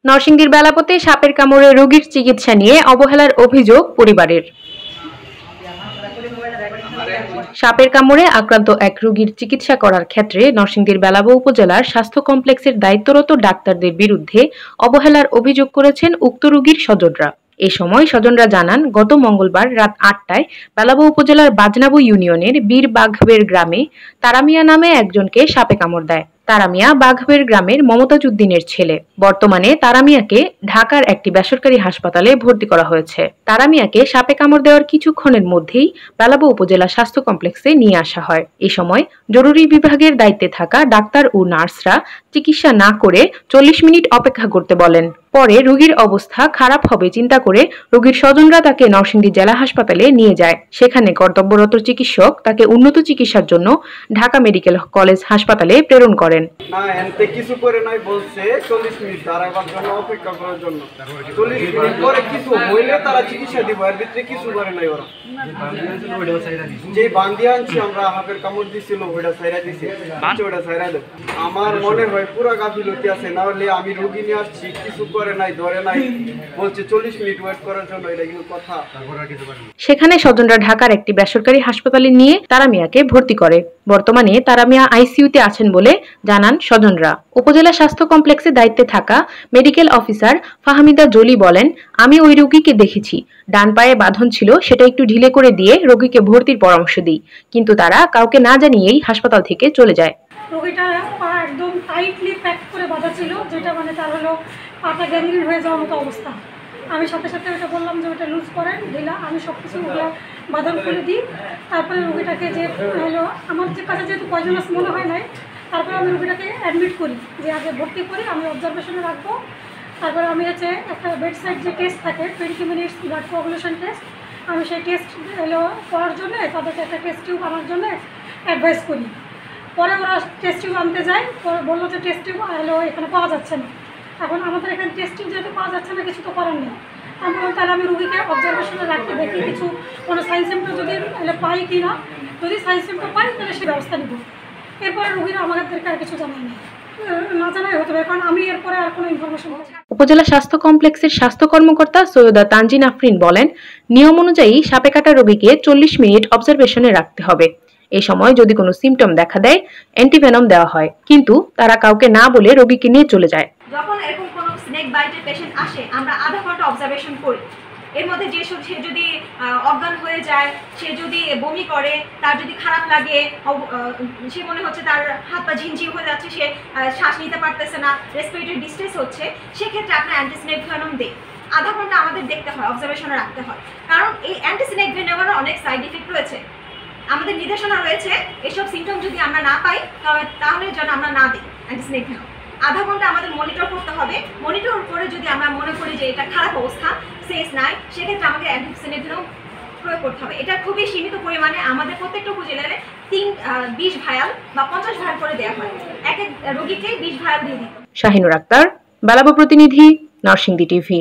নরসিংদীর বেলাপতে সাপের কামড়ে রোগীর চিকিৎসা নিয়ে অবহেলার অভিযোগ পরিবারের। সাপের কামড়ে আক্রান্ত এক রোগীর চিকিৎসা করার ক্ষেত্রে নরসিংদীর বেলাবো উপজেলার স্বাস্থ্য কমপ্লেক্সের দায়িত্বরত ডাক্তারদের বিরুদ্ধে অবহেলার অভিযোগ করেছেন উক্ত রোগীর স্বজনরা। এ সময় স্বজনরা জানান, গত মঙ্গলবার রাত ৮টায় বেলাবো উপজেলার বাজনাবু ইউনিয়নের বীর বাঘবের গ্রামে তারামিয়া নামে একজনকে সাপে কামড় দেয়। তারামিয়া বাঘবের গ্রামের মমতাজ উদ্দিনের ছেলে। বর্তমানে তারামিয়াকে ঢাকার একটি বেসরকারি হাসপাতালে ভর্তি করা হয়েছে। তারামিয়াকে সাপে কামড় দেওয়ার কিছুক্ষণের মধ্যেই বেলাবো উপজেলা স্বাস্থ্য কমপ্লেক্সে নিয়ে আসা হয়। এ সময় জরুরি বিভাগের দায়িত্বে থাকা ডাক্তার ও নার্সরা চিকিৎসা না করে ৪০ মিনিট অপেক্ষা করতে বলেন। পরে রোগীর অবস্থা খারাপ হবে চিন্তা করে রোগীর স্বজনরা তাকে নরসিংদী জেলা হাসপাতালে নিয়ে যায়। সেখানে কর্তব্যরত চিকিৎসক তাকে উন্নত চিকিৎসার জন্য ঢাকা মেডিকেল কলেজ হাসপাতালে প্রেরণ করেন। না এনতে কিছু করে নাই বলছে ৪০ মিনিট দাঁড়াবার জন্য অপেক্ষা করার জন্য। ৪০ মিনিট পরে কিছু হইলে তারা চিকিৎসা দিব, এর ভিতরে কিছু করে নাই ওরা। যে বান্দি আনছি আমরা হাফের কামড় দিছিল ওইটা ছাইরা দিছে, ওইটা ছাইরা দেব। আমার মনে হয় পুরো গাফিলতি আছে, না হলে আমি রোগী নিয়ে আসছি কিছু করে নাই, ধরে নাই, বলছে ৪০ মিনিট ওয়েট করার জন্য। এটা কিন্তু কথা। সেখানে স্বজনরা ঢাকার একটি বেসরকারি হাসপাতালে নিয়ে তারামিয়াকে ভর্তি করে। বর্তমানে তারামিয়া আইসিইউতে আছেন বলে জানান স্বজনরা। উপজেলা স্বাস্থ্য কমপ্লেক্সে দায়িত্বে থাকা মেডিকেল অফিসার ফাহমিদা জলি বলেন, আমি ওই রোগীকে দেখেছি, ডান পায়ে বাঁধন ছিল, সেটা একটু ঢিলে করে দিয়ে রোগীকে ভর্তির পরামর্শ দিই, কিন্তু তারা কাউকে না জানিয়েই হাসপাতাল থেকে চলে যায়। রোগীটা পা একদম টাইটলি প্যাক করে বাঁধা ছিল, যেটা মানে তার হলো পাটা গ্যাংগ্রিন হয়ে যাওয়ার মতো অবস্থা। আমি সাথে সাথে ওটা বললাম যে ওটা লুজ করেন, ঢিলা, আমি সব কিছু বাঁধন করে দিই। তারপরে রোগীটাকে যে হলো আমার যে কাছে যেহেতু পয়জনাস মনে হয় নাই, তারপরে আমি রোগীটাকে অ্যাডমিট করি, যে আগে ভর্তি করি, আমি অবজারভেশনে রাখবো। তারপরে আমি হচ্ছে একটা বেডসাইড যে টেস্ট থাকে 20 মিনিটস ব্লাড কোয়াগুলেশন টেস্ট, আমি সেই টেস্ট হলো করার জন্য তাদেরকে একটা টেস্ট টিউব আনার জন্য অ্যাডভাইস করি। পরে ওরা টেস্ট টিউব আনতে যায়, পরে বললো যে টেস্ট টিউব হলো এখানে পাওয়া যাচ্ছে না। এখন আমাদের এখানে টেস্ট টিউব যেহেতু পাওয়া যাচ্ছে না, কিছু তো করার নেই। আমি বললাম তাহলে আমি রুগীকে অবজারভেশনে রাখতে দেখি কিছু কোনো সাইন সিমটম যদি পাই কি না, যদি সাইন সিমটম পাই তাহলে সে ব্যবস্থা নেব। এরপরে রুগীরা আমাদেরকে আর কিছু জানায় না, না জানাই হতে পারে, কারণ আমি এরপরে আর কোনো ইনফরমেশন। উপজেলা স্বাস্থ্য কমপ্লেক্সের স্বাস্থ্য কর্মকর্তা সৈয়দা তানজিন আফরিন বলেন, নিয়ম অনুযায়ী সাপে কাটা রোগীকে ৪০ মিনিট অবজারভেশনে রাখতে হবে। এই সময় যদি কোনো সিমটম দেখা দেয় অ্যান্টিভেনম দেওয়া হয়, কিন্তু তারা কাউকে না বলে রোগীকে নিয়ে চলে যায়। যখন এরকম কোনো স্নেক বাইটের পেশেন্ট আসে, আমরা আধা ঘন্টা অবজারভেশন করি। এর মধ্যে সে যদি অজ্ঞান হয়ে যায়, সে যদি বমি করে, তার যদি খারাপ লাগে, সে মনে হচ্ছে তার হাত পা ঝিনঝিন হয়ে যাচ্ছে, সে শ্বাস নিতে পারতেছে না, রেসপিরেটরি ডিস্ট্রেস হচ্ছে, সেক্ষেত্রে আপনার অ্যান্টিস্নেক ভেনম দেয়। আধা ঘন্টা আমাদের দেখতে হয়, অবজারভেশনে রাখতে হয়, কারণ এই অ্যান্টিস্নেক ভেনমের অনেক সাইড ইফেক্ট রয়েছে। আমাদের নির্দেশনা রয়েছে এসব সিমটম যদি আমরা না পাই তাহলে যেন আমরা না দিই অ্যান্টিস্নেক ভেনম। আধা ঘন্টা আমাদের মনিটর করতে হবে। মনিটর করে যদি আমরা মনে করি যে এটা খারাপ অবস্থা, সেন্স নাই, সেক্ষেত্রে আমাকে অ্যান্টিস্নেক ভেনম প্রয়োগ করতে হবে। এটা খুবই সীমিত পরিমাণে আমাদের প্রত্যেকটা উপজেলায় 20 ভায়াল বা 50 ভায়াল করে দেওয়া হয়। এক এক রোগীকে 20 ভায়াল দিয়ে দিত। শাহিনুর আক্তার, বেলাবো প্রতিনিধি, নরসিংদী টিভি।